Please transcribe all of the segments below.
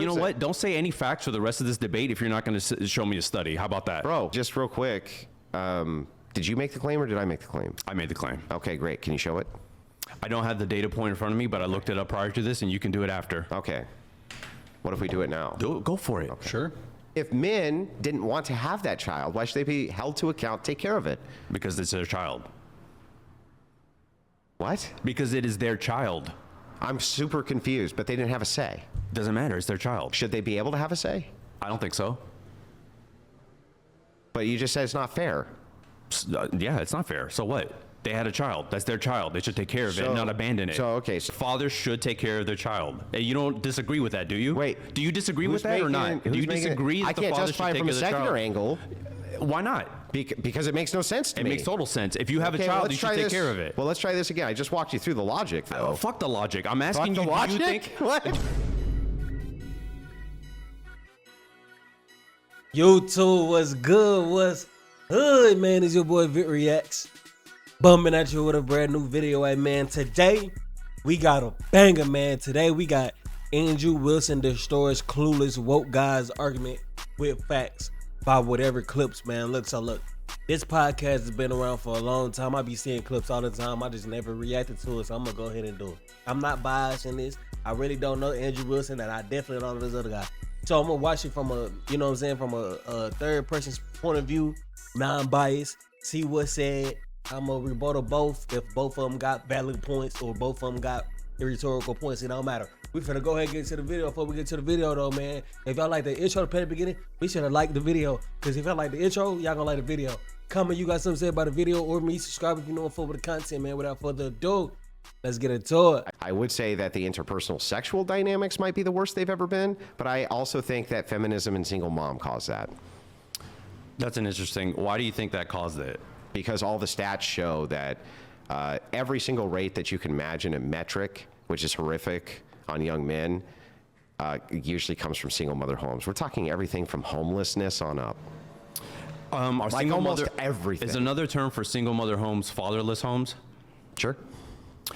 You know what? Don't say any facts for the rest of this debate if you're not going to show me a study. How about that? Bro, just real quick. Did you make the claim or did I make the claim? I made the claim. Okay, great. Can you show it? I don't have the data point in front of me, but I looked it up prior to this, and you can do it after. Okay. What if we do it now? Go for it. Okay. Sure. If men didn't want to have that child, why should they be held to account, take care of it? Because it's their child. What? Because it is their child. I'm super confused, but they didn't have a say. Doesn't matter. It's their child. Should they be able to have a say? I don't think so. But you just said it's not fair. Yeah, it's not fair. So what? They had a child. That's their child. They should take care of it and not abandon it. So, okay. Fathers should take care of their child. Hey, you don't disagree with that, do you? Wait. Do you disagree with that or not? Do you disagree that the father should take care of the child? I can't justify it from a secular angle. Why not? Because it makes no sense to me. It makes total sense. If you have a child, you should take care of it. Well, let's try this again. I just walked you through the logic, though. Fuck the logic. I'm asking you, logic? do you think... What? YouTube, what's good? What's good, man? It's your boy Vick Reacts. Bumping at you with a brand new video, hey, man. Today, we got a banger, man. Today, we got Andrew Wilson destroys clueless woke guys argument with facts by whatever clips, man. Look, this podcast has been around for a long time. I be seeing clips all the time. I just never reacted to it, so I'm going to go ahead and do it. I'm not biased in this. I really don't know Andrew Wilson, and I definitely don't know this other guy. So I'm going to watch it from a, you know what I'm saying, from a third person's point of view, non-biased, see what's said. I'm going to rebuttal both if both of them got valid points or both of them got rhetorical points. It don't matter. We finna go ahead and get to the video. Before we get to the video, though, man, if y'all like the intro to the beginning, we should have liked the video. Because if y'all like the intro, y'all gonna like the video. Comment, you got something to say about the video or me. Subscribe if you know I'm full with the content, man. Without further ado, let's get into it. I would say that the interpersonal sexual dynamics might be the worst they've ever been, but I also think that feminism and single mom caused that. That's an interesting... Why do you think that caused it? Because all the stats show that every single rate that you can imagine, a metric, which is horrific on young men, usually comes from single mother homes. We're talking everything from homelessness on up. Like almost everything. Is another term for single mother homes fatherless homes? Sure.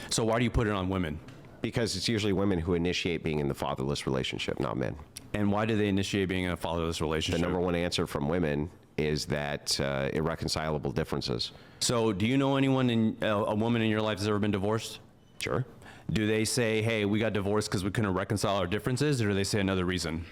So why do you put it on women? Because it's usually women who initiate being in the fatherless relationship, not men. And why do they initiate being in a fatherless relationship? The number one answer from women is that irreconcilable differences. So do you know anyone, a woman in your life that's ever been divorced? Sure. Do they say, hey, we got divorced because we couldn't reconcile our differences, or do they say another reason?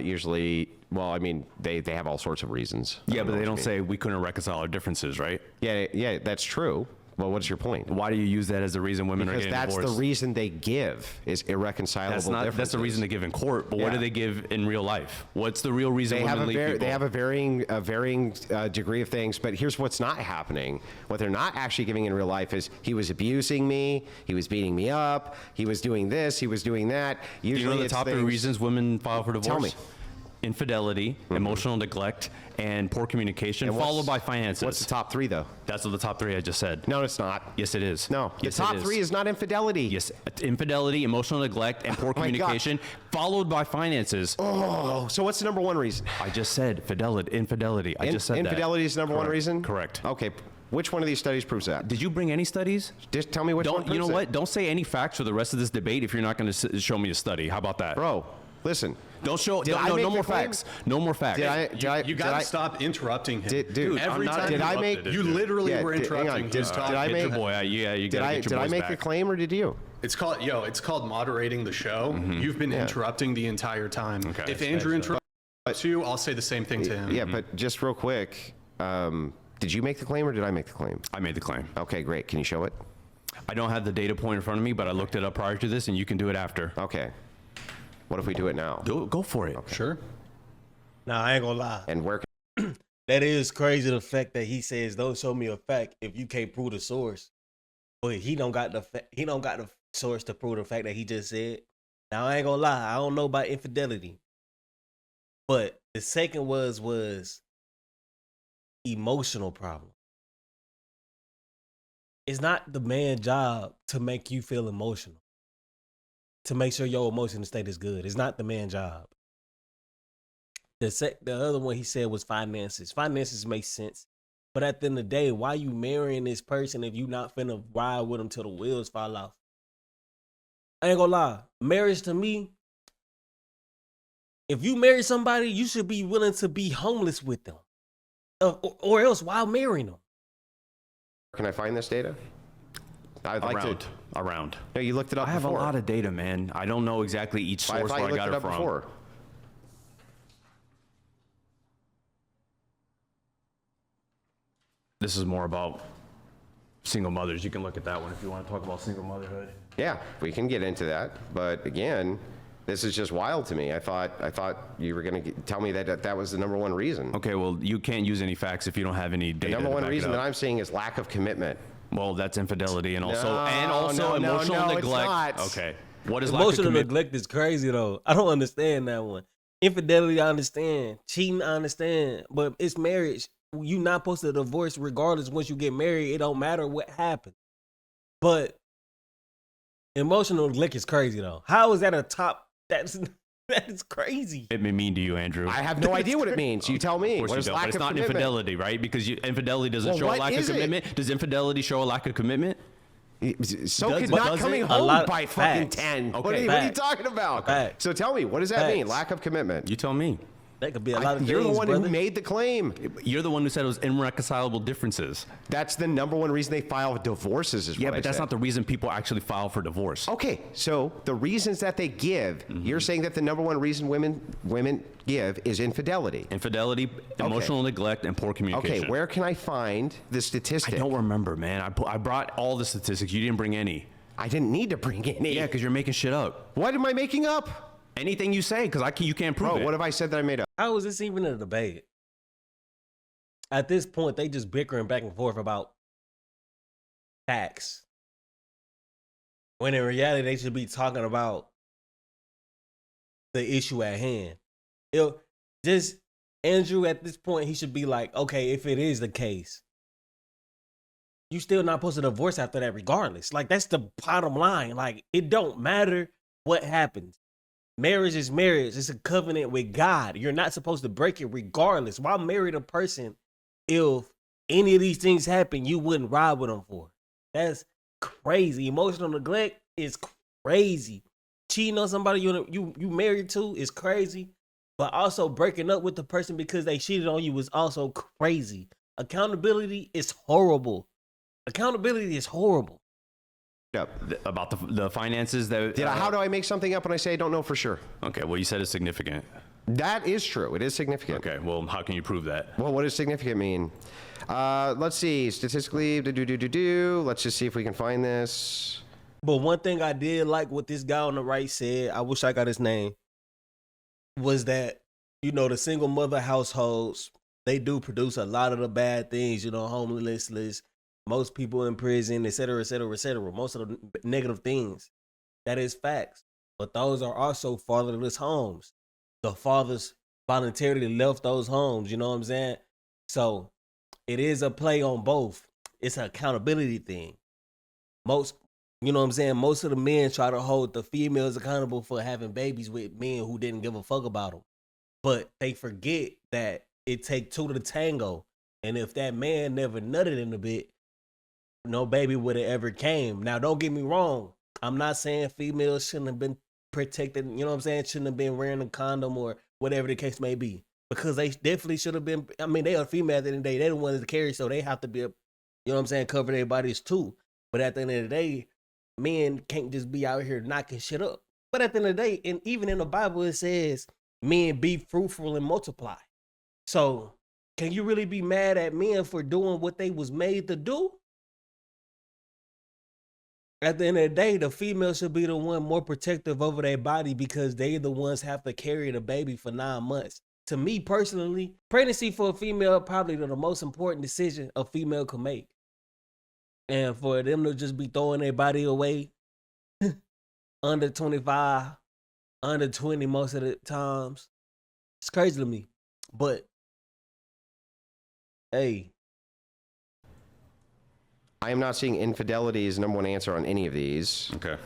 Usually, well, I mean, they have all sorts of reasons. Yeah, but they don't say we couldn't reconcile our differences, right? Yeah, that's true. Well, what's your point? Why do you use that as the reason women are getting divorced? Because that's the reason they give, is irreconcilable differences. That's the reason they give in court, but what do they give in real life? What's the real reason women leave people? They have a varying degree of things, but here's what's not happening. What they're not actually giving in real life is he was abusing me, he was beating me up, he was doing this, he was doing that. Usually do you know the top three reasons women file for divorce? Tell me. Infidelity, emotional neglect, and poor communication, followed by finances. What's the top three, though? That's the top three I just said. No, it's not. Yes, it is. No, yes, the top three is not infidelity. Yes, infidelity, emotional neglect, and poor communication, followed by finances. Oh, so what's the number one reason? I just said infidelity. I just said that. Infidelity is the number one reason? Correct. Okay. Which one of these studies proves that? Did you bring any studies? Just tell me which one proves it. You know what? Don't say any facts for the rest of this debate if you're not going to show me a study. How about that? Bro, listen. Don't show. No more facts. No more facts. You got to stop interrupting him. Dude, every time you literally were interrupting his talk. Did I make the the claim or did you? It's called moderating the show. You've been interrupting the entire time. Okay. If Andrew interrupts you, I'll say the same thing to him. Yeah, but just real quick, did you make the claim or did I make the claim? I made the claim. Okay, great. Can you show it? I don't have the data point in front of me, but I looked it up prior to this, and you can do it after. Okay. What if we do it now? Go for it. Okay. Sure. Nah, I ain't gonna lie. And where? That is crazy, the fact that he says, don't show me a fact if you can't prove the source. But he don't got the source to prove the fact that he just said. Now, I ain't gonna lie. I don't know about infidelity. But the second was emotional problem. It's not the man's job to make you feel emotional, to make sure your emotional state is good. It's not the man's job. The other one he said was finances. Finances make sense. But at the end of the day, why you marrying this person if you not finna ride with them till the wheels fall off? I ain't gonna lie. Marriage to me, If you marry somebody, you should be willing to be homeless with them, or else while marrying them. Can I find this data? I'd like to. Around. No, you looked it up I have before. a lot of data, man. I don't know exactly each source where I got it from. Before. This is more about single mothers. You can look at that one if you want to talk about single motherhood. Yeah, we can get into that. But again, this is just wild to me. I thought you were going to tell me that was the number one reason. Okay, well, you can't use any facts if you don't have any data. The number one reason that I'm I'm seeing is lack of commitment. Well, that's infidelity and also No, emotional it's neglect. not. Okay. What is Emotional neglect is crazy though. I don't understand that one. Infidelity, I understand. Cheating, I understand. But it's marriage. You're not supposed to divorce regardless. Once you get married, it don't matter what happened. But emotional neglect is crazy though. How is that a top? That is crazy. It may mean to you, Andrew. I have no idea what it means. You tell me. Of course What you is don't, lack but it's of not commitment? infidelity, right? Because infidelity doesn't Well, show a what lack of is it? commitment. Does infidelity show a lack of commitment? So Does could it? not Does coming it? home lot- by fucking facts. 10. Okay. What are you Facts. talking about? Facts. So tell me, what does that mean? Facts. Lack of commitment. You tell me. That could be a lot of You're things, the one brother. who made the claim. You're the one who said it was irreconcilable differences. That's the number one reason they file divorces is Yeah, what but I that's said. not the reason people actually file for divorce. Okay, so the reasons that they give, you're saying that the number one reason women give is infidelity. Infidelity, emotional neglect, and poor communication. Okay, where can I find the statistic? I don't remember, man. I brought all the statistics. You didn't bring any. I didn't need to bring any. Yeah, because you're making shit up. What am I making up? Anything you say, because you can't prove Bro, it. what have I said that I made up? How is this even a debate? At this point, they just bickering back and forth about facts. When in reality, they should be talking about the issue at hand. Andrew, at this point, he should be like, okay, if it is the case, you still not supposed to divorce after that regardless. Like, that's the bottom line. Like, it don't matter what happens. Marriage is marriage. It's a covenant with God. You're not supposed to break it regardless. Why marry a person if any of these things happen, you wouldn't ride with them for? That's crazy. Emotional neglect is crazy. Cheating on somebody you married to is crazy. But also breaking up with the person because they cheated on you is also crazy. Accountability is horrible. Accountability is horrible. Yep. About the finances that... How do I make something up when I say I don't know for sure? Okay, well, you said it's significant. That is true. It is significant. Okay, well, how can you prove that? Well, what does significant mean? Let's see. Statistically, let's just see if we can find this. But one thing I did like what this guy on the right said, I wish I got his name, was that, the single mother households, they do produce a lot of the bad things, homelessness, most people in prison, et cetera, et cetera, et cetera. Most of the negative things. That is facts. But those are also fatherless homes. The fathers voluntarily left those homes, you know what I'm saying? So it is a play on both. It's an accountability thing. Most of the men try to hold the females accountable for having babies with men who didn't give a fuck about them. But they forget that it take two to tango. And if that man never nutted in a bit, no baby would have ever came. Now, don't get me wrong. I'm not saying females shouldn't have been protected, shouldn't have been wearing a condom or whatever the case may be. Because they definitely should have been, they are female at the end of the day. They're the ones to carry, so they have to be, cover their bodies too. But at the end of the day, men can't just be out here knocking shit up. But at the end of the day, and even in the Bible, it says, men be fruitful and multiply. So, can you really be mad at men for doing what they was made to do? At the end of the day, the female should be the one more protective over their body because they the ones have to carry the baby for 9 months. To me personally, pregnancy for a female probably the most important decision a female could make. And for them to just be throwing their body away under 25, under 20 most of the times, it's crazy to me. But, hey. I am not seeing infidelity as number one answer on any of these. Okay.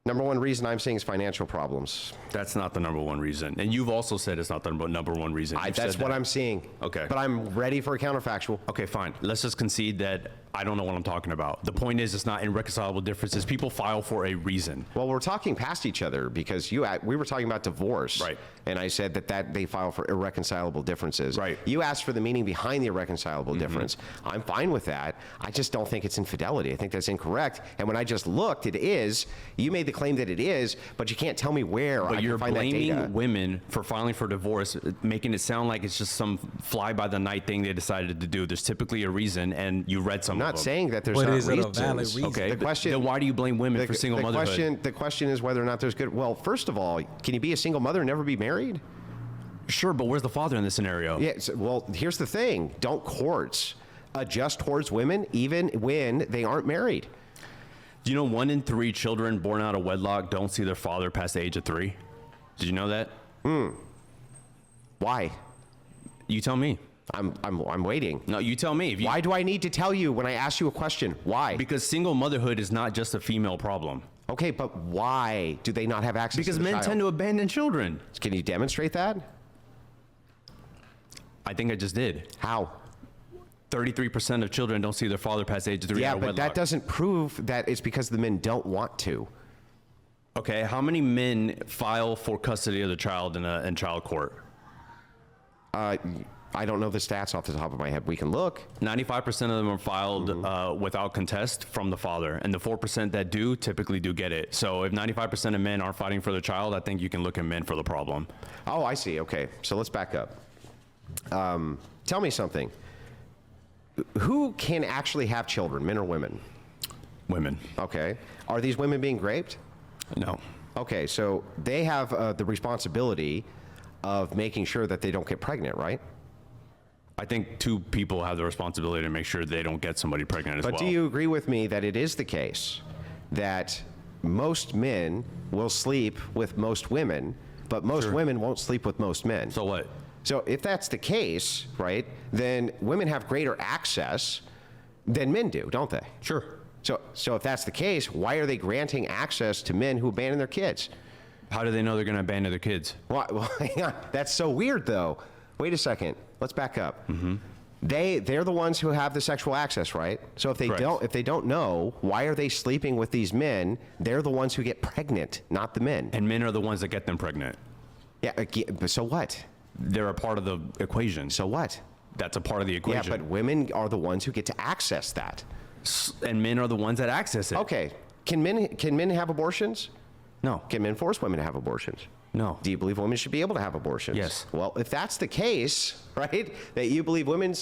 Number one reason I'm seeing is financial problems. That's not the number one reason. And you've also said it's not the number one reason. That's what I'm seeing. Okay. But I'm ready for a counterfactual. Okay, fine. Let's just concede that I don't know what I'm talking about. The point is, it's not irreconcilable differences. People file for a reason. Well, we're talking past each other because we were talking about divorce. Right. And I said that they file for irreconcilable differences. Right. You asked for the meaning behind the irreconcilable difference. I'm fine with that. I just don't think it's infidelity. I think that's incorrect. And when I just looked, it is. You made the claim that it is, but you can't tell me where But I you're can find that data. blaming women for filing for divorce, making it sound like it's just some fly-by-the-night thing they decided to do. There's typically a reason, and you read some I'm of not them. saying that there's But not is it a reasons. valid reason? Okay, The question. then why do you blame women for single motherhood? The question is whether or not there's good. Well, first of all, can you be a single mother and never be married? Sure, but where's the father in this scenario? Yeah. Well, here's the thing. Don't courts adjust towards women even when they aren't married? Do you know 1 in 3 children born out of wedlock don't see their father past the age of 3? Did you know that? Why? You tell me. I'm waiting. No, you tell me. If you, Why do I need to tell you when I ask you a question? Why? Because single motherhood is not just a female problem. Okay, but why do they not have access Because to the men child? tend to abandon children. Can you demonstrate that? I think I just did. How? 33% of children don't see their father past the age of 3 Yeah, out of but wedlock. that doesn't prove that it's because the men don't want to. Okay, how many men file for custody of the child in child court? I don't know the stats off the top of my head. We can look. 95% of them are filed without contest from the father, and the 4% that do typically do get it. So if 95% of men aren't fighting for their child, I think you can look at men for the problem. Oh, I see. Okay, so let's back up. Tell me something. Who can actually have children, men or women? Women. Okay. Are these women being raped? No. Okay, so they have the responsibility of making sure that they don't get pregnant, right? I think 2 people have the responsibility to make sure they don't get somebody pregnant as well. But do you agree with me that it is the case that most men will sleep with most women, but most women won't sleep with most men? So what? So if that's the case, right, then women have greater access than men do, don't they? Sure. So if that's the case, why are they granting access to men who abandon their kids? How do they know they're going to abandon their kids? Well, hang on. That's so weird, though. Wait a second. Let's back up. They're the ones who have the sexual access, right? So if they Correct. don't know, why are they sleeping with these men? They're the ones who get pregnant, not the men. And men are the ones that get them pregnant. Yeah. But so what? They're a part of the equation. So what? That's a part of the Yeah, equation. but women are the ones who get to access that. And men are the ones that access it. Okay. Can men have abortions? No. Can men force women to have abortions? No. Do you believe women should be able to have abortions? Yes. Well, if that's the case, right, that you believe women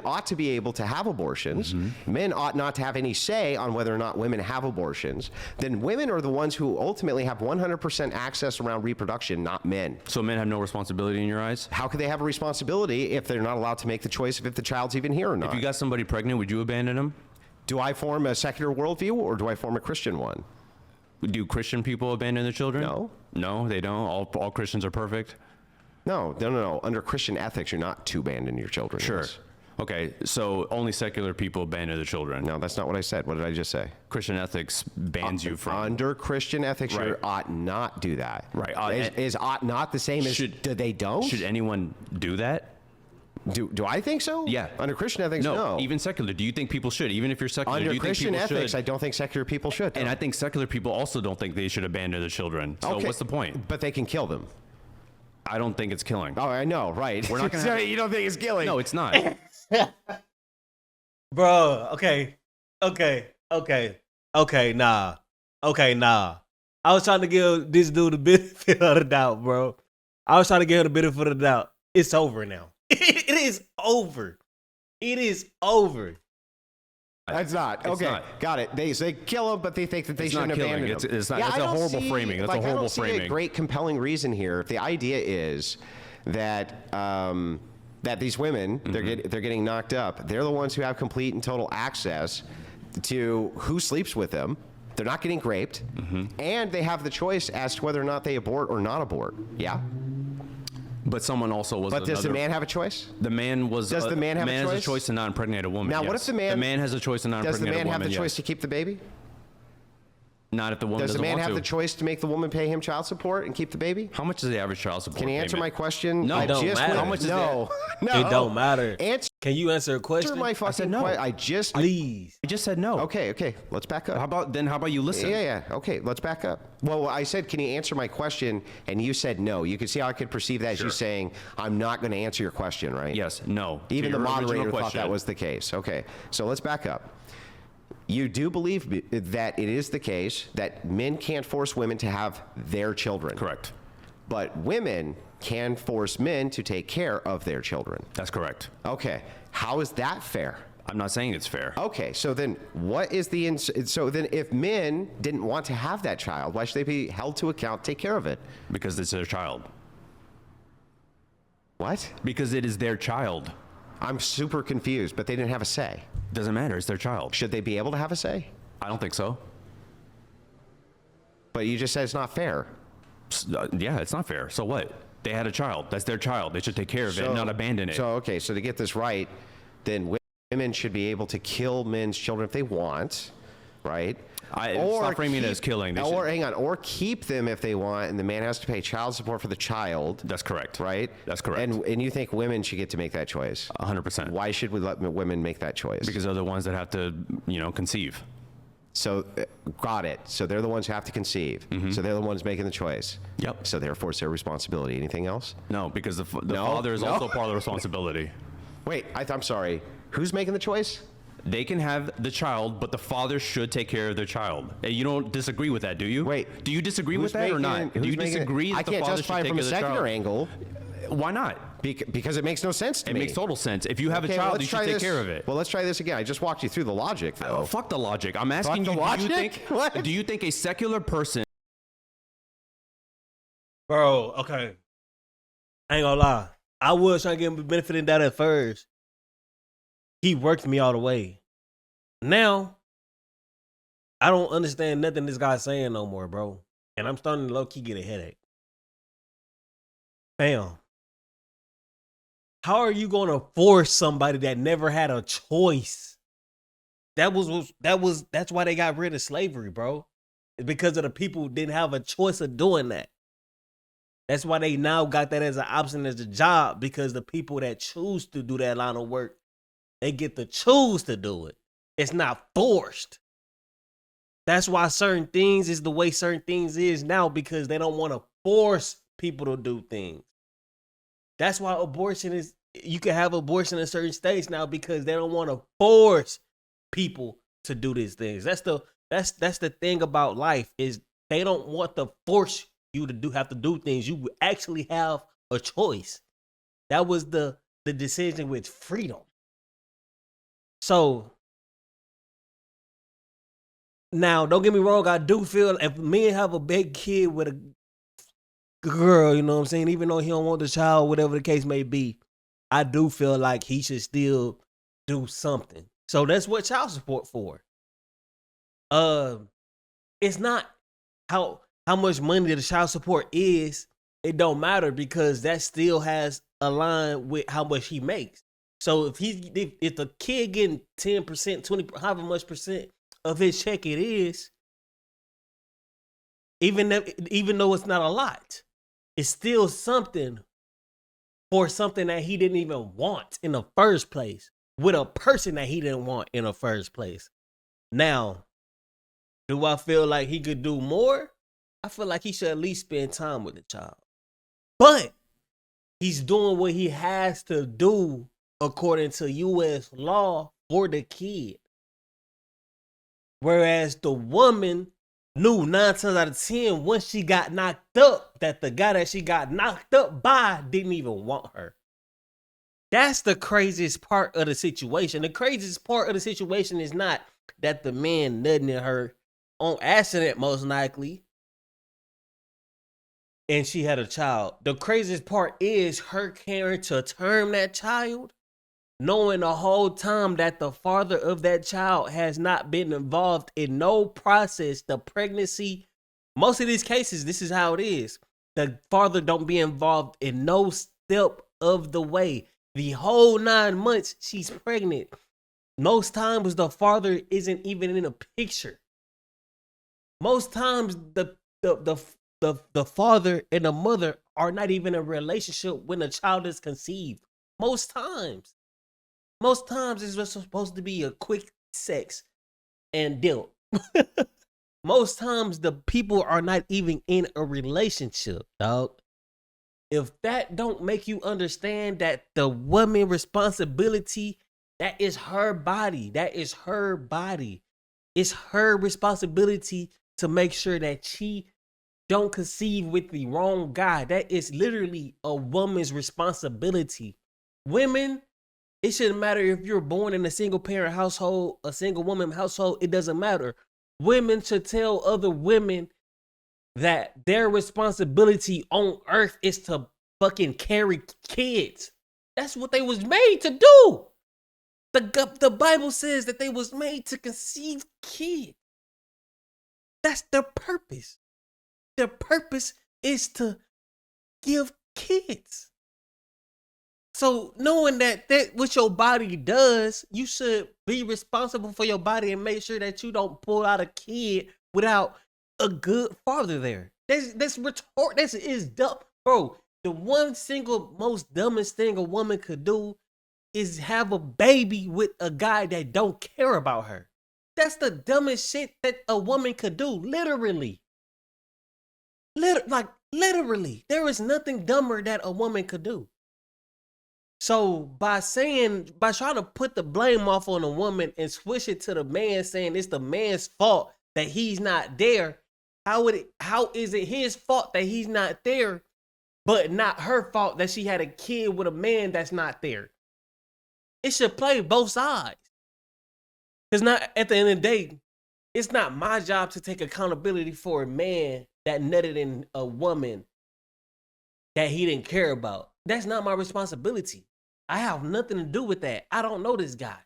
ought to be able to have abortions, men ought not to have any say on whether or not women have abortions, then women are the ones who ultimately have 100% access around reproduction, not men. So men have no responsibility in your eyes? How could they have a responsibility if they're not allowed to make the choice of if the child's even here or not? If you got somebody pregnant, would you abandon them? Do I form a secular worldview or do I form a Christian one? Do Christian people abandon their children? No. No, they don't. All Christians are perfect? No. Under Christian ethics, you're not to abandon your children. Sure. Yes. Okay, so only secular people abandon their children. No, that's not what I said. What did I just say? Christian ethics bans you from... Under Christian ethics, Right. you ought not do that. Right. Is ought not the same as they don't? Should anyone do that? Do I think so? Yeah. Under Christian ethics, no. Even secular. Do you think people should? Even if you're secular, do Under you Christian think people ethics, should? I don't think secular people should. And I think secular people also don't think they should abandon their children. So Okay. what's the point? But they can kill them. I don't think it's killing. Oh, I know, right? We're not gonna So have- you don't think it's killing? No, it's not. Bro, okay, nah. I was trying to give this dude the benefit of the doubt, bro. I was trying to give him the benefit of the doubt. It's over now. It is over. It is over. That's not. It's Okay, not. got it. They kill them, but they think that they It's shouldn't not killing. abandon them. It's not. Yeah, That's I a don't horrible see- framing. That's like, a horrible I don't see framing. a great compelling reason here. If the idea is that that these women Mm-hmm. they're getting knocked up, they're the ones who have complete and total access to who sleeps with them. They're not getting raped, Mm-hmm. and they have the choice as to whether or not they abort or not abort. Yeah. But someone also was. But does the man have a choice? The man was. Does the man have a has choice? a choice to not impregnate a woman? Now, what yes. if the man- The man has a choice to not Does the impregnate man a have woman? the choice yes. to keep the baby? Not if the woman Does the doesn't man want have to. the choice to make the woman pay him child support and keep the baby? How much is the average child support Can you answer my payment? question? No, I it don't just matter. went- How much is no, no. It don't matter. Answer Can you answer a question? my fucking no. question. I just. Please. I just said no. Okay. Let's back up. How about you listen? Yeah. Okay, let's back up. Well, I said, can you answer my question? And you said no. You can see how I could perceive that as you saying, I'm not going to answer your question, right? Yes. No. To Even the your original moderator thought question. that was the case. Okay, so let's back up. You do believe that it is the case that men can't force women to have their children. Correct. But women can force men to take care of their children. That's correct. Okay, how is that fair? I'm not saying it's fair. Okay, so then what is the so then if men didn't want to have that child, why should they be held to account, take care of it? Because it's their child. What? Because it is their child. I'm super confused, but they didn't have a say. Doesn't matter. It's their child. Should they be able to have a say? I don't think so. But you just said it's not fair. Yeah, it's not fair. So what? They had a child. That's their child. They should take care of it, not abandon it. So, okay, so to get this right, then women should be able to kill men's children if they want, right? Stop framing it as killing. They Or should- hang on, or keep them if they want, and the man has to pay child support for the child. That's correct. Right? That's correct. And you think women should get to make that choice? 100%. Why should we let women make that choice? Because they're the ones that have to, conceive. So, got it. So they're the ones who have to conceive. So they're the ones making the choice. Yep. So therefore, it's their responsibility. Anything else? No, because the No? father is No? also part of the responsibility. Wait, I'm sorry. Who's making the choice? They can have the child, but the father should take care of their child. Hey, you don't disagree with that, do you? Wait. Do you disagree Who's with that or making not? it- Do who's you making it? disagree I that the can't father justify should it take from a care of the secular child? angle Why not? because it makes no sense to It me. makes total sense. If you have Okay, a well, child, let's you should try take this. care of it. Well, let's try this again. I just walked you through the logic, though. Fuck the logic. I'm asking Fuck you, the logic? What? do you think a secular person Bro, okay. I ain't gonna lie. I was trying to give him the benefit of that at first. He worked me all the way. Now, I don't understand nothing this guy's saying no more, bro. And I'm starting to low-key get a headache. Fam. How are you gonna force somebody that never had a choice? That's why they got rid of slavery, bro. It's because of the people who didn't have a choice of doing that. That's why they now got that as an option as a job, because the people that choose to do that line of work, they get to choose to do it. It's not forced. That's why certain things is the way certain things is now, because they don't want to force people to do things. That's why abortion is, you can have abortion in certain states now because they don't want to force people to do these things. That's the thing about life, is they don't want to force you to have to do things. You actually have a choice. That was the decision with freedom. So now, don't get me wrong, I do feel if men have a big kid with a girl, you know what I'm saying, even though he don't want the child, whatever the case may be, I do feel like he should still do something. So that's what child support for. It's not how much money the child support is. It don't matter, because that still has a line with how much he makes. So if the kid getting 10%, 20, however much percent of his check it is, even though it's not a lot, it's still something for something that he didn't even want in the first place, with a person that he didn't want in the first place. Now, do I feel like he could do more? I feel like he should at least spend time with the child. But he's doing what he has to do according to U.S. law for the kid. Whereas the woman knew 9 times out of 10, once she got knocked up, that the guy that she got knocked up by didn't even want her. That's the craziest part of the situation. The craziest part of the situation is not that the man nutting at her on accident, most likely, and she had a child. The craziest part is her caring to term that child, knowing the whole time that the father of that child has not been involved in no process, the pregnancy. Most of these cases, this is how it is. The father don't be involved in no step of the way. The whole 9 months she's pregnant. Most times the father isn't even in a picture. Most times the father and the mother are not even in a relationship when a child is conceived. Most times it's just supposed to be a quick sex and deal. Most times the people are not even in a relationship, dog. If that don't make you understand that the woman responsibility, that is her body. That is her body. It's her responsibility to make sure that she don't conceive with the wrong guy. That is literally a woman's responsibility. Women, it shouldn't matter if you're born in a single parent household, a single woman household, it doesn't matter. Women should tell other women that their responsibility on earth is to fucking carry kids. That's what they was made to do. The Bible says that they was made to conceive kids. That's their purpose. Their purpose is to give kids. So knowing that what your body does, you should be responsible for your body and make sure that you don't pull out a kid without a good father there. That's retort. This is dumb, bro. The one single most dumbest thing a woman could do is have a baby with a guy that don't care about her. That's the dumbest shit that a woman could do. Literally. Literally. There is nothing dumber that a woman could do. So by trying to put the blame off on a woman and switch it to the man, saying it's the man's fault that he's not there, how is it his fault that he's not there, but not her fault that she had a kid with a man that's not there? It should play both sides. It's not, at the end of the day, it's not my job to take accountability for a man that nutted in a woman that he didn't care about. That's not my responsibility. I have nothing to do with that. I don't know this guy.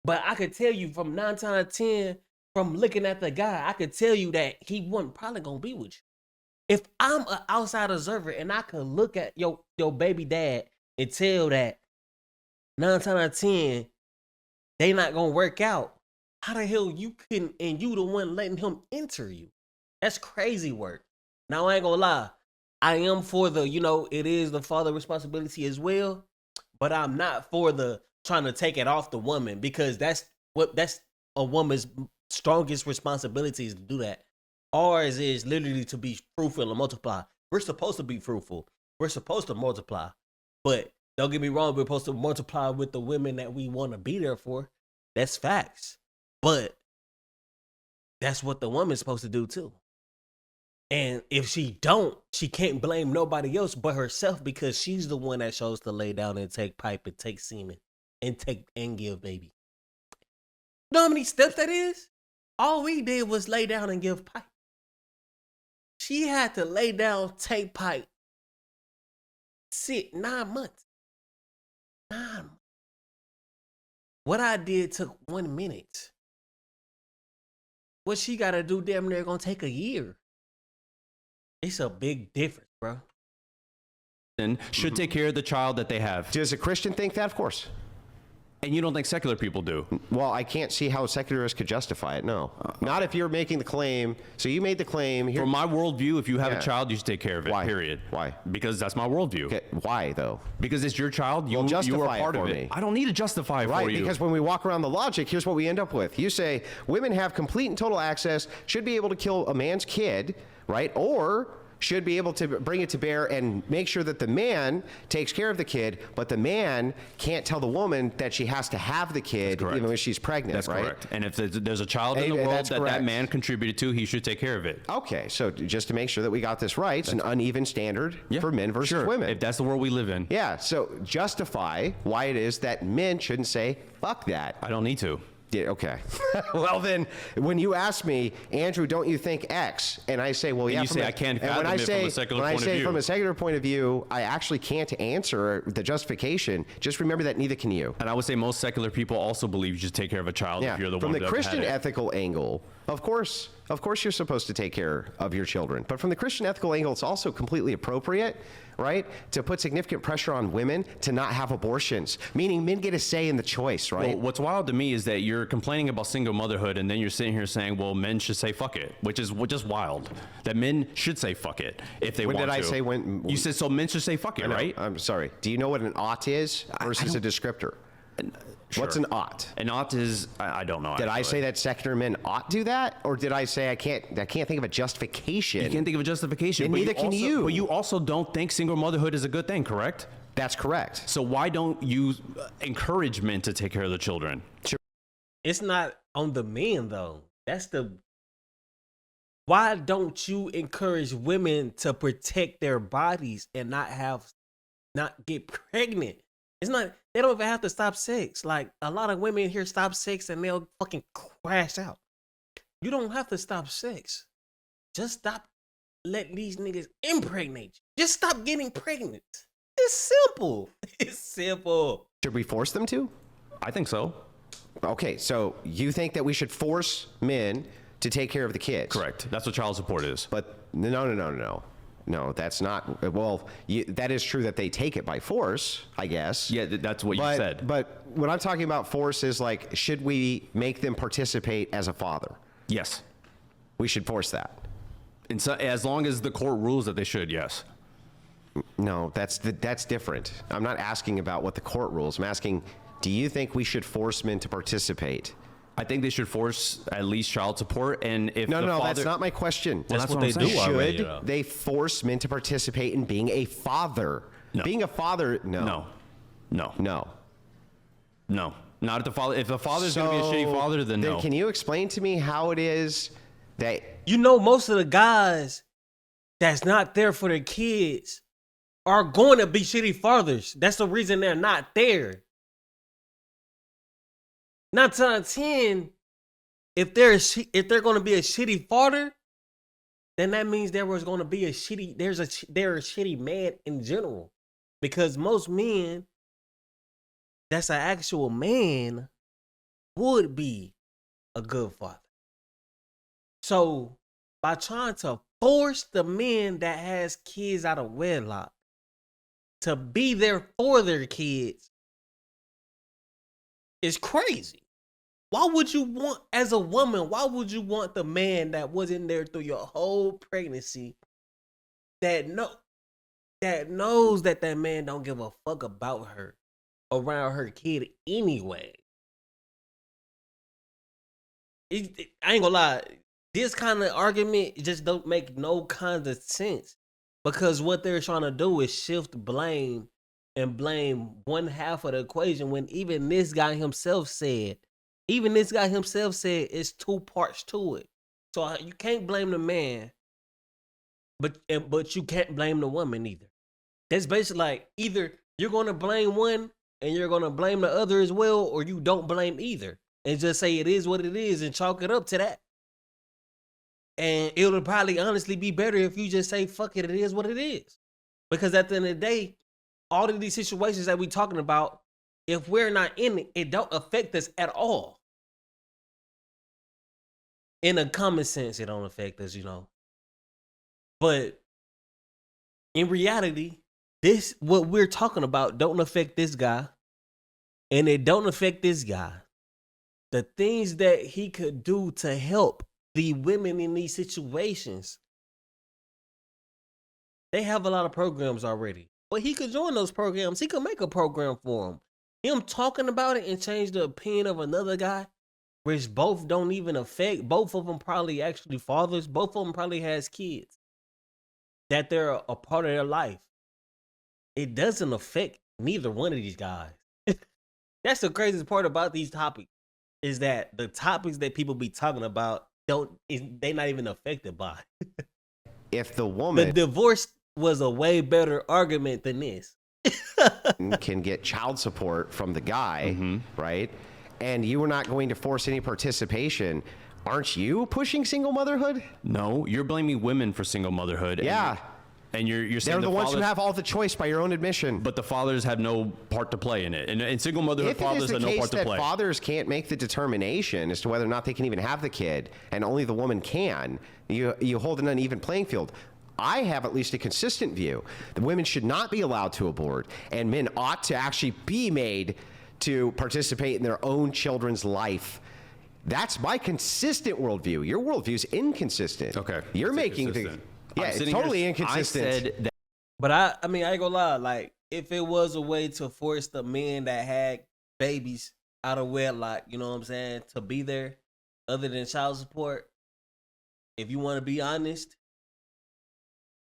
But I could tell you from 9 times out of 10, from looking at the guy, I could tell you that he wasn't probably going to be with you. If I'm an outside observer and I could look at your baby dad and tell that 9 times out of 10, they not going to work out, how the hell you couldn't, and you the one letting him enter you? That's crazy work. Now, I ain't going to lie. I am for the, it is the father responsibility as well, but I'm not for the trying to take it off the woman, because that's a woman's strongest responsibility is to do that. Ours is literally to be fruitful and multiply. We're supposed to be fruitful. We're supposed to multiply. But don't get me wrong, we're supposed to multiply with the women that we want to be there for. That's facts. But that's what the woman's supposed to do too. And if she don't, she can't blame nobody else but herself, because she's the one that chose to lay down and take pipe and take semen and give baby. You know how many steps that is? All we did was lay down and give pipe. She had to lay down, take pipe, sit 9 months. 9 months. What I did took 1 minute. What she got to do damn near gonna take a year. It's a big difference, bro. And should take care of the child that they have. Does a Christian think that? Of course. And you don't think secular people do? Well, I can't see how secularists could justify it. No, not if you're making the claim. So you made the claim here. From my worldview, if you have a child, you should take care of it. Why? Period. Why? Because that's my worldview. Okay. Why though? Because it's your child. You justify are part it for of me. it. I don't need to justify it for you. Because when we walk around the logic, here's what we end up with. You say women have complete and total access, should be able to kill a man's kid, right? Or should be able to bring it to bear and make sure that the man takes care of the kid, but the man can't tell the woman that she has to have the kid even when she's pregnant, That's right? correct. And if there's a child in the world that man contributed to, he should take care of it. Okay, so just to make sure that we got this right, it's an uneven standard for men versus women. If that's the world we live in. Yeah, so justify why it is that men shouldn't say, fuck that. I don't need to. Yeah, okay. Well, then, when you ask me, Andrew, don't you think X? And I say, well, and yeah. You say I can't fathom it from a secular point of view. From a secular point of view, I actually can't answer the justification. Just remember that neither can you. And I would say most secular people also believe you should take care of a child if you're the one that had it. From the Christian ethical angle, of course you're supposed to take care of your children. But from the Christian ethical angle, it's also completely appropriate, right, to put significant pressure on women to not have abortions, meaning men get a say in the choice, right? Well, what's wild to me is that you're complaining about single motherhood, and then you're sitting here saying, well, men should say fuck it, which is just wild. That men should say fuck it if they want to. When did I say when? You said so men should say fuck it, right? I'm sorry. Do you know what an ought is versus a descriptor? Sure. What's an ought? An ought is, I don't know. Did I say that secular men ought do that, or did I say I can't think of a justification? You can't think of a justification. And neither can you. But you also don't think single motherhood is a good thing, correct? That's correct. So why don't you encourage men to take care of the children? It's not on the men though. Why don't you encourage women to protect their bodies and not get pregnant? It's not, they don't even have to stop sex. Like, a lot of women here stop sex and they'll fucking crash out. You don't have to stop sex. Just stop letting these niggas impregnate you. Just stop getting pregnant. It's simple. It's simple. Should we force them to? I think so. Okay, so you think that we should force men to take care of the kids? Correct. That's what child support is. But no. No, that's not. Well, that is true that they take it by force, I guess. Yeah, that's what you said. But what I'm talking about force is like, should we make them participate as a father? Yes. We should force that. And so, as long as the court rules that they should, yes. No, that's different. I'm not asking about what the court rules. I'm asking, do you think we should force men to participate? I think they should force at least child support. And if no, father... that's not my question. Well, that's what they do already. Should they force men to participate in being a father? No. Being a father, no. No. Not if the father. If the father's going to be a shitty father, then no. Can you explain to me how it is that... You know, most of the guys that's not there for their kids are going to be shitty fathers. That's the reason they're not there. 9 times out of 10, if they're going to be a shitty father, then that means they're a shitty man in general. Because most men that's an actual man would be a good father. So by trying to force the men that has kids out of wedlock to be there for their kids is crazy. Why would you want, as a woman, why would you want the man that was in there through your whole pregnancy that knows that man don't give a fuck about her, around her kid anyway? I ain't gonna lie, this kind of argument just don't make no kind of sense, because what they're trying to do is shift blame and blame one half of the equation, when even this guy himself said it's 2 parts to it. So you can't blame the man, but you can't blame the woman either. That's basically like, either you're going to blame one and you're going to blame the other as well, or you don't blame either and just say it is what it is and chalk it up to that. And it'll probably honestly be better if you just say, fuck it, it is what it is. Because at the end of the day, all of these situations that we talking about, if we're not in it, it don't affect us at all. In a common sense, it don't affect us, you know. But in reality, this, what we're talking about, don't affect this guy. And it don't affect this guy. The things that he could do to help the women in these situations, they have a lot of programs already. But he could join those programs. He could make a program for them. Him talking about it and change the opinion of another guy, which both don't even affect, both of them probably actually fathers, both of them probably has kids, that they're a part of their life. It doesn't affect neither one of these guys. That's the craziest part about these topics, is that the topics that people be talking about they not even affected by. If the woman... The divorce was a way better argument than this. can get child support from the guy, right? And you were not going to force any participation. Aren't you pushing single motherhood? No, you're blaming women for single motherhood. Yeah. And you're saying they're the ones who have all the choice by your own admission. But the fathers have no part to play in it. And single motherhood fathers have no part to play. If it is the case that fathers can't make the determination as to whether or not they can even have the kid, and only the woman can, you hold an uneven playing field. I have at least a consistent view that women should not be allowed to abort, and men ought to actually be made to participate in their own children's life That's my consistent worldview. Your worldview is inconsistent. Okay. You're It's making inconsistent. yeah, I'm it's sitting totally here- inconsistent. I said that But I mean, I ain't gonna lie. Like, if it was a way to force the men that had babies out of wedlock, you know what I'm saying, to be there, other than child support, if you want to be honest,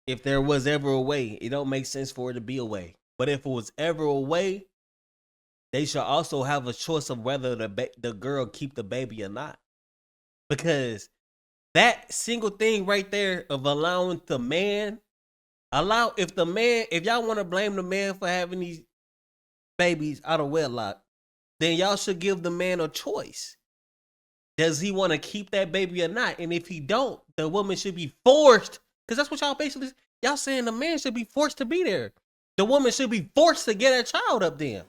if there was ever a way, it don't make sense for it to be a way. But if it was ever a way, they should also have a choice of whether the girl keep the baby or not. Because that single thing right there of allowing the man, if y'all want to blame the man for having these babies out of wedlock, then y'all should give the man a choice. Does he want to keep that baby or not? And if he don't, the woman should be forced, because that's what y'all basically, y'all saying the man should be forced to be there. The woman should be forced to get that child up there.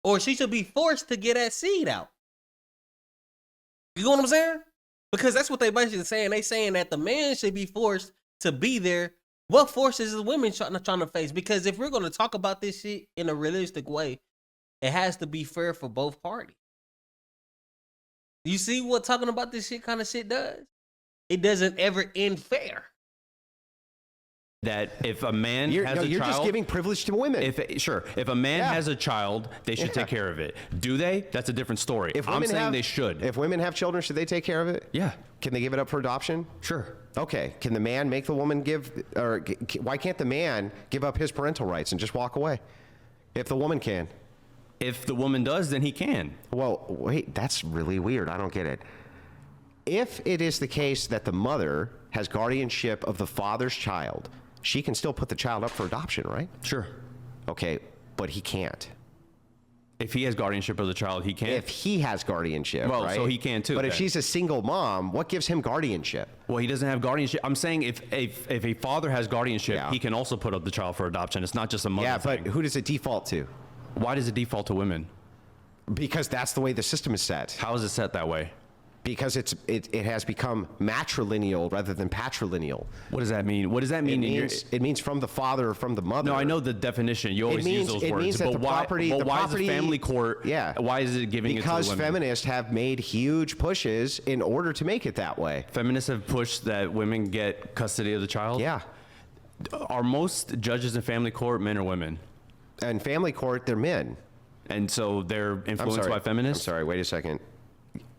Or she should be forced to get that seed out. You know what I'm saying? Because that's what they basically saying. They saying that the man should be forced to be there. What forces is women trying to face? Because if we're going to talk about this shit in a realistic way, it has to be fair for both parties. You see what talking about this shit kind of shit does? It doesn't ever end fair. that if a man has a child, you're just giving privilege to women. If a man has a child, they should take care of it. Do they? That's a different story. I'm saying they should. If women have children, should they take care of it? Yeah. Can they give it up for adoption? Sure. Okay. Can the man make the woman give, or why can't the man give up his parental rights and just walk away? If the woman can. If the woman does, then he can. Well, wait, that's really weird. I don't get it. If it is the case that the mother has guardianship of the father's child, she can still put the child up for adoption, right? Sure. Okay, but he can't. If he has guardianship of the child, he can. If he has guardianship, Well, right? so he can too, But if then. she's a single mom, what gives him guardianship? Well, he doesn't have guardianship. I'm saying if a father has guardianship, Yeah. he can also put up the child for adoption. It's not just a mother Yeah, thing. but who does it default to? Why does it default to women? Because that's the way the system is set. How is it set that way? Because it has become matrilineal rather than patrilineal. What does that mean? What does that mean? It means from the father or from the mother. No, I know the definition. You always use those it words. means that but the why, property, but the why property, is the family court? Yeah. Why is it giving it to the because women? feminists have made huge pushes in order to make it that way. Feminists have pushed that women get custody of the child. Yeah. Are most judges in family court men or women? And family court, they're men. And so they're I'm influenced sorry. by feminists? I'm sorry. Wait a second.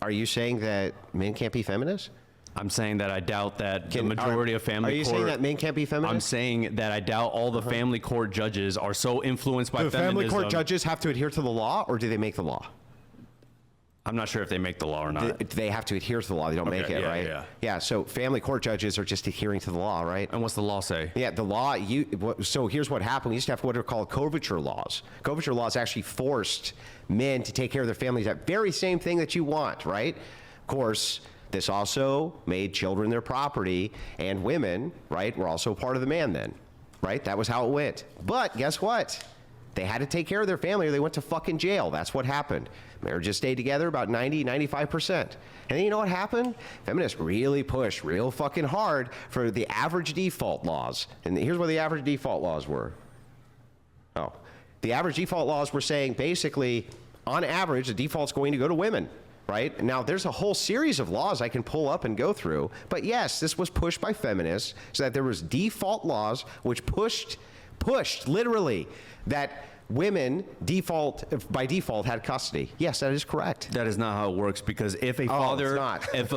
Are you saying that men can't be feminists? I'm saying that I doubt that the majority of family court. Are you saying that men can't be feminists? I'm saying that I doubt all the family court judges are so influenced by Do feminism. family court judges have to adhere to the law, or do they make the law? I'm not sure if they make the law or not. They have to adhere to the law. They don't make it, yeah, right? yeah. Yeah. So family court judges are just adhering to the law, right? And what's the law say? Yeah, the law. So here's what happened. We used to have what are called coverture laws. Coverture laws actually forced men to take care of their families. That very same thing that you want, right? Of course, this also made children their property, and women, right, were also part of the man then, right? That was how it went. But guess what? They had to take care of their family or they went to fucking jail. That's what happened. Marriages stayed together about 90, 95%. And then you know what happened? Feminists really pushed real fucking hard for the average default laws. And here's what the average default laws were. Oh, the average default laws were saying basically, on average, the default's going to go to women, right? Now, there's a whole series of laws I can pull up and go through. But yes, this was pushed by feminists so that there was default laws which pushed literally that women by default had custody. Yes, that is correct. That is not how it works, because if a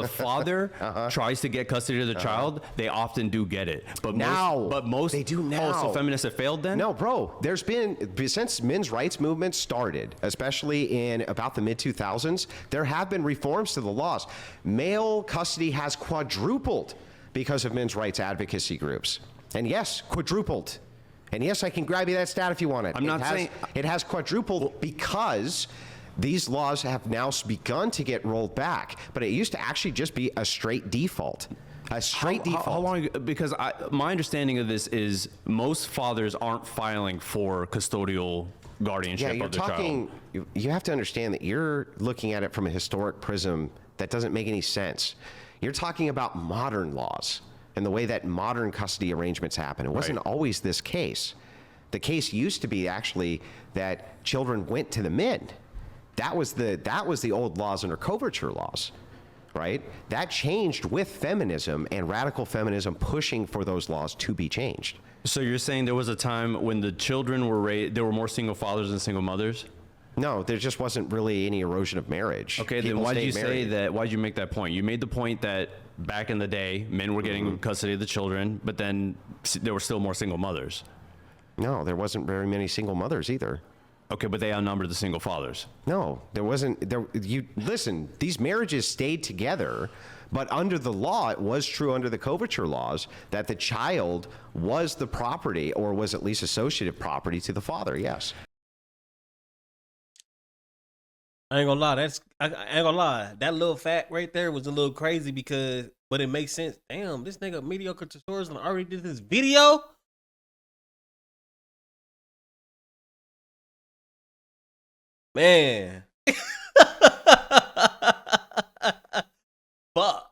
father tries to get custody of the child, they often do get it. But most they do now. Oh, so feminists have failed then? No, bro. There's been, since men's rights movement started, especially in about the mid-2000s, there have been reforms to the laws. Male custody has quadrupled because of men's rights advocacy groups. And yes, quadrupled. And yes, I can grab you that stat if you want it. I'm not saying it has quadrupled because these laws have now begun to get rolled back. But it used to actually just be a straight default. A straight default. How long? Because my understanding of this is most fathers aren't filing for custodial guardianship of the child. You have to understand that you're looking at it from a historic prism that doesn't make any sense. You're talking about modern laws and the way that modern custody arrangements happen. It wasn't always this case. The case used to be actually that children went to the men. That was the old laws under coverture laws. right? That changed with feminism and radical feminism pushing for those laws to be changed. So you're saying there was a time when the children were raised, there were more single fathers than single mothers? No, there just wasn't really any erosion of marriage. Okay, then why did you say that? Why did you make that point? You made the point that back in the day, men were getting custody of the children, but then there were still more single mothers. No, there wasn't very many single mothers either. Okay, but they outnumbered the single fathers. No, there wasn't. You listen. These marriages stayed together, but under the law, it was true under the coverture laws that the child was the property, or was at least associative property to the father. Yes. I ain't gonna lie. I ain't gonna lie. That little fact right there was a little crazy but it makes sense. Damn, this nigga mediocre tutorials already did this video. Man. Fuck.